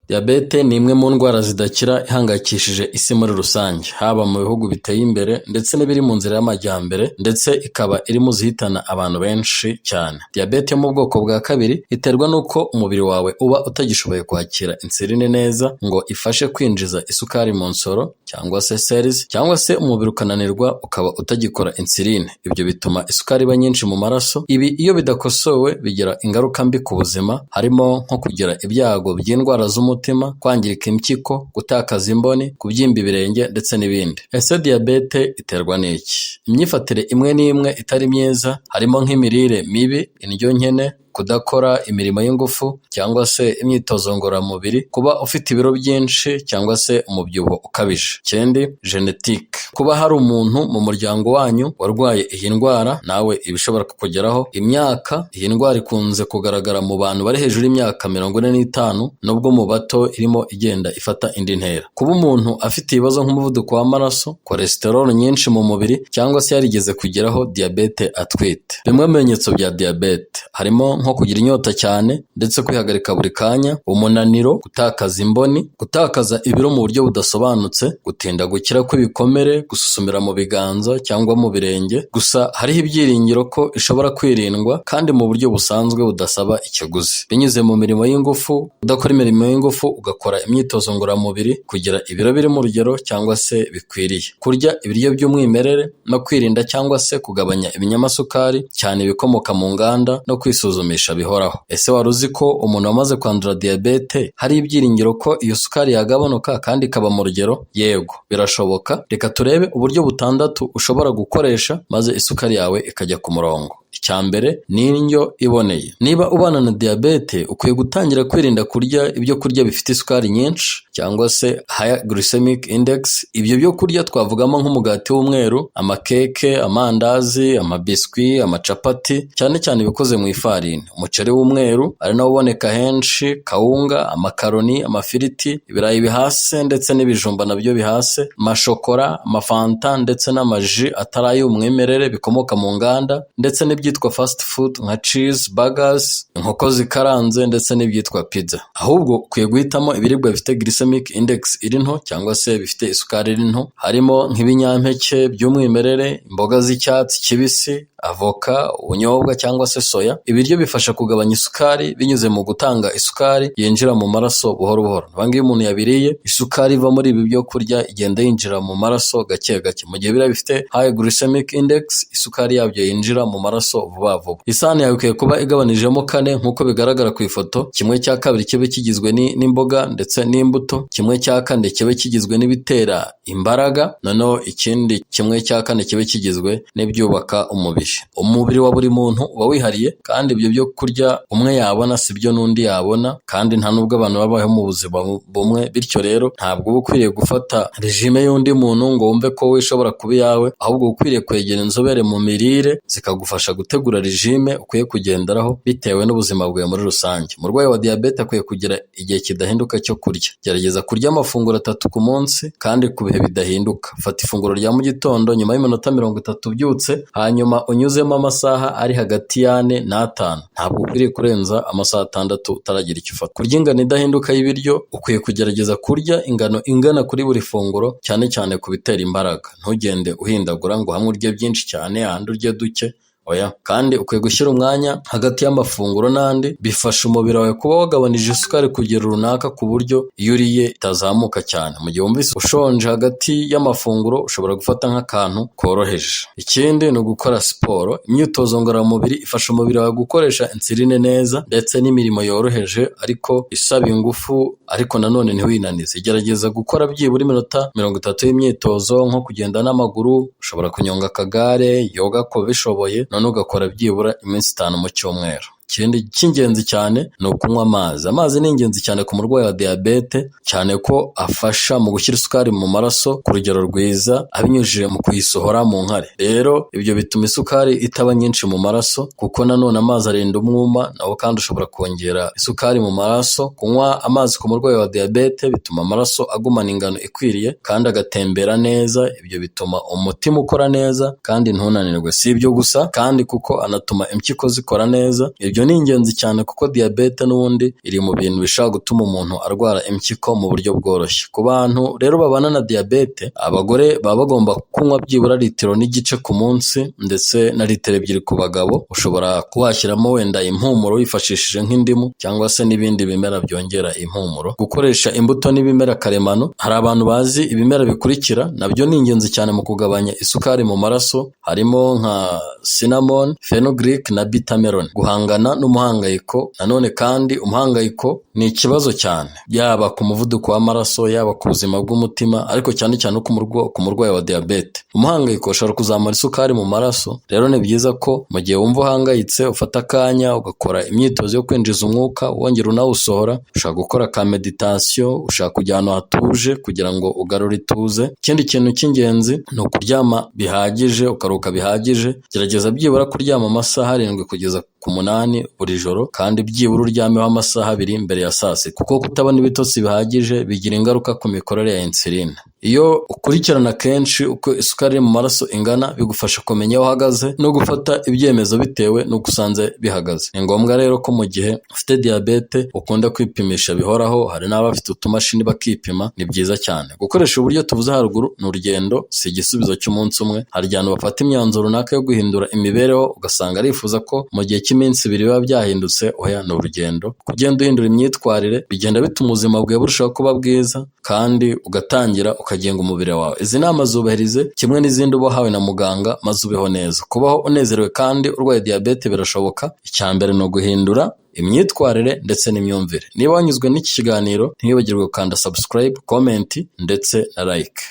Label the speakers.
Speaker 1: Diyabete ni imwe mu ndwara zidakira ihangayikishije isi muri rusange, haba mu bihugu biteye imbere ndetse n'ibiri mu nzira y'amajyambere, ndetse ikaba iri mu zihitana abantu benshi cyane. Diyabete yo mu bwoko bwa kabiri iterwa n'uko umubiri wawe uba utagishoboye kwakira insuline neza ngo ifashe kwinjiza isukari mu nsoro cyangwa se cells, cyangwa se umubiri ukananirwa ukaba utagikora insuline. Ibyo bituma isukari iba nyinshi mu maraso. Ibi iyo bidakosowe bigira ingaruka mbi ku buzima, harimo nko kugira ibyago by'indwara z'umutima, kwangirika impyiko, gutakaza imboni, kubyimba ibirenge ndetse n'ibindi. Ese diyabete iterwa n'iki? Imyifatire imwe n'imwe itari myiza harimo nk'imirire mibi, indyo nkene, kudakora imirimo y'ingufu cyangwa se imyitozo ngororamubiri, kuba ufite ibiro byinshi cyangwa se umubyibuho ukabije. Ikindi, genetike, kuba hari umuntu mu muryango wanyu warwaye iyi ndwara nawe iba ishobora kukugeraho. Imyaka, iyi ndwara ikunze kugaragara mu bantu bari hejuru y'imyaka 45, nubwo mu bato irimo igenda ifata indi ntera. Kuba umuntu afite ibibazo nk'umuvuduko w'amaraso, cholesterol nyinshi mu mubiri, cyangwa se yarigeze kugeraho diyabete atwite. Bimwe mu bimenyetso bya diyabete harimo nko kugira inyota cyane ndetse kwihagarika buri kanya, umunaniro, gutakaza imboni, gutakaza ibiro mu buryo budasobanutse, gutinda gukira kw'ibikomere, gususumira mu biganza cyangwa mu birenge. Gusa hariho ibyiringiro ko ishobora kwirindwa kandi mu buryo busanzwe budasaba ikiguzi, binyuze mu mirimo y'ingufu, udakora imirimo y'ingufu, ugakora imyitozo ngororamubiri, kugira ibiro biri mu rugero cyangwa se bikwiriye, kurya ibiryo by'umwimerere no kwirinda cyangwa se kugabanya ibinyamasukari cyane ibikomoka mu nganda, no kwisuzumisha bihoraho. Ese wari uzi ko umuntu wamaze kwandura diyabete hari ibyiringiro ko iyo sukari yagabanuka kandi ikaba mu rugero? Yego, birashoboka. Reka turebe uburyo butandatu ushobora gukoresha maze isukari yawe ikajya ku murongo. Icya mbere ni indyo iboneye. Niba ubana na diyabete, ukwiye gutangira kwirinda kurya ibyo kurya bifite isukari nyinshi cyangwa se high glycemic index. Ibyo byo kurya twavugamo nk'umugati w'umweru, amakeke, amandazi, amabiswi, amacapati, cyane cyane ibikoze mu ifarini, umuceri w'umweru ari nawo uboneka henshi, kawunga, amakaroni, amafiriti, ibirayi bihase ndetse n'ibijumba nabyo bihase, amashokora, amafanta ndetse n'amaji atari ay'umwimerere bikomoka mu nganda, ndetse n'ibyitwa fast food nka cheese, burgers, inkoko zikaranze ndetse n'ibyitwa pizza. Ahubwo ukwiye guhitamo ibiribwa bifite glycemic index iri nto cyangwa se bifite isukari iri nto, harimo nk'ibinyampeke by'umwimerere, imboga z'icyatsi kibisi, avoka, ubunyobwa cyangwa se soya. Ibiryo bifasha kugabanya isukari binyuze mu gutanga isukari yinjira mu maraso buhoro buhoro. Niba iyo umuntu yabiriye, isukari iva muri ibi byo kurya igenda yinjira mu maraso gake gake. Mu gihe biriya bifite high glycemic index, isukari yabyo yinjira mu maraso vuba vuba. Isahani yawe ikwiye kuba igabanijemo 4 nk'uko bigaragara ku ifoto. 1/2 kibe kigizwe n'imboga ndetse n'imbuto, 1/4 kibe kigizwe n'ibitera imbaraga, noneho ikindi 1/4 kibe kigizwe n'ibyubaka umubiri. Umubiri wa buri muntu uba wihariye, kandi ibyo byo kurya umwe yabona si byo n'undi yabona, kandi nta nubwo abantu babayeho mu buzima bumwe. Bityo rero ntabwo uba ukwiriye gufata regime y'undi muntu ngo wumve ko wowe ishobora kuba iyawe, ahubwo uba ukwiriye kwegera inzobere mu mirire zikagufasha gutegura regime ukwiye kugenderaho bitewe n'ubuzima bwawe muri rusange. Umurwayi wa diyabete akwiye kugira igihe kidahinduka cyo kurya. Gerageza kurya amafunguro 3 ku munsi kandi ku bihe bidahinduka. Fata ifunguro rya mu gitondo nyuma y'iminota 30 ubyutse, hanyuma unyuzemo amasaha ari hagati y'4 n'5. Ntabwo ukwiriye kurenza amasaha 6 utaragira icyo ufata. Kurya ingano idahinduka y'ibiryo, ukwiye kugerageza kurya ingano ingana kuri buri funguro, cyane cyane ku bitera imbaraga. Ntugende uhindagura ngo hamwe urye byinshi cyane ahandi urye duke. Oya, kandi ukwiye gushyira umwanya hagati y'amafunguro n'andi. Bifasha umubiri wawe kuba wagabanije isukari kugera runaka ku buryo iyo uriye itazamuka cyane. Mu gihe wumvise ushonje hagati y'amafunguro, ushobora gufata nk'akantu koroheje. Ikindi ni ugukora siporo. Imyitozo ngororamubiri ifasha umubiri wawe gukoresha insuline neza, ndetse n'imirimo yoroheje ariko isaba ingufu, ariko nanone ntiwinanize. Gerageza gukora byibura iminota 30 y'imyitozo, nko kugenda n'amaguru, ushobora kunyonga akagare, yoga ko bishoboye, none ugakora byibura iminsi 5 mu cyumweru. Ikindi cy'ingenzi cyane ni ukunywa amazi. Amazi ni ingenzi cyane ku murwayi wa diyabete, cyane ko afasha mu gushyira isukari mu maraso ku rugero rwiza abinyujije mu kuyisohora mu nkari. Rero ibyo bituma isukari itaba nyinshi mu maraso, kuko nanone amazi arinda umwuma nawo kandi ushobora kongera isukari mu maraso. Kunywa amazi ku murwayi wa diyabete bituma amaraso agumana ingano ikwiriye kandi agatembera neza. Ibyo bituma umutima ukora neza kandi ntunanirwe. Si ibyo gusa kandi kuko anatuma impyiko zikora neza. Ibyo Ibyo ni ingenzi cyane kuko diyabete n'ubundi iri mu bintu bishobora gutuma umuntu arwara impyiko mu buryo bworoshye. Ku bantu rero babana na diyabete, abagore baba bagomba kunywa byibura litiro n'igice ku munsi ndetse na litiro ebyiri ku bagabo. Ushobora kuhashyiramo wenda impumuro wifashishije nk'indimu cyangwa se n'ibindi bimera byongera impumuro. Gukoresha imbuto n'ibimera karemano, hari abantu bazi ibimera bikurikira, nabyo ni ingenzi cyane mu kugabanya isukari mu maraso, harimo nka cinnamon, fenugreek na bitter-melon. Guhangana n'umuhangayiko, nanone kandi umuhangayiko ni ikibazo cyane, yaba ku muvuduko w'amaraso, yaba ku buzima bw'umutima, ariko cyane cyane ku murwayi wa diyabete. Umuhangayiko ushobora kuzamura isukari mu maraso, rero ni byiza ko mu gihe wumva uhangayitse ufata akanya ugakora imyitozo yo kwinjiza umwuka wongera unawusohora. Ushaka gukora ka meditation, ushaka kujya ahantu hatuje kugira ngo ugarure ituze. Ikindi kintu cy'ingenzi ni ukuryama bihagije, ukaruhuka bihagije. Gerageza byibura kuryama amasaha 7 kugeza ku 8 buri joro, kandi byibura uryameho amasaha 2 mbere ya saa sita, kuko kutabona ibitotsi bihagije bigira ingaruka ku mikorere ya insuline. Iyo ukurikirana kenshi uko isukari iri mu maraso ingana, bigufasha kumenya aho uhagaze no gufata ibyemezo bitewe n'uko usanze bihagaze. Ni ngombwa rero ko mu gihe ufite diyabete ukunda kwipimisha bihoraho. Hari n'abafite utumashini bakipima, ni byiza cyane. Gukoresha uburyo tuvuze haruguru ni urugendo, si igisubizo cy'umunsi umwe. Hari abantu bafata imyanzuro runaka yo guhindura imibereho, ugasanga arifuza ko mu gihe cy'iminsi 2 biba byahindutse. Oya, ni urugendo. Kugenda uhindura imyitwarire bigenda bituma ubuzima bwawe burushaho kuba bwiza, kandi ugatangira ukagenga umubiri wawe. Izi nama zubahirize kimwe n'izindi uba wahawe na muganga, maze ubeho neza. Kubaho unezerewe kandi urwaye diyabete birashoboka. Icya mbere ni uguhindura imyitwarire ndetse n'imyumvire. Niba wanyuzwe n'iki kiganiro, ntiwibagirwe gukanda subscribe, comment ndetse na like.